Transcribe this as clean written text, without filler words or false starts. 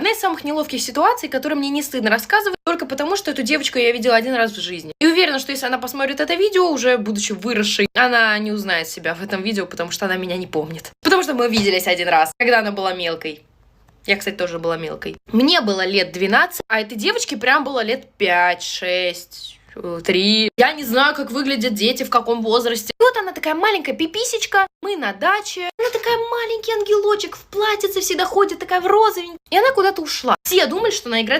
Одна из самых неловких ситуаций, которые мне не стыдно рассказывать, только потому, что эту девочку я видела один раз в жизни. И уверена, что если она посмотрит это видео, уже будучи выросшей, она не узнает себя в этом видео, потому что она меня не помнит. Потому что мы виделись один раз, когда она была мелкой. Я, кстати, тоже была мелкой. Мне было лет 12, а этой девочке прям было лет 5, 6... 3. Я не знаю, как выглядят дети, в каком возрасте. И вот она такая маленькая пиписечка, мы на даче. Она такая маленький ангелочек, в платьице всегда ходит, такая в розовенькой. И она куда-то ушла. Все думали, что она играет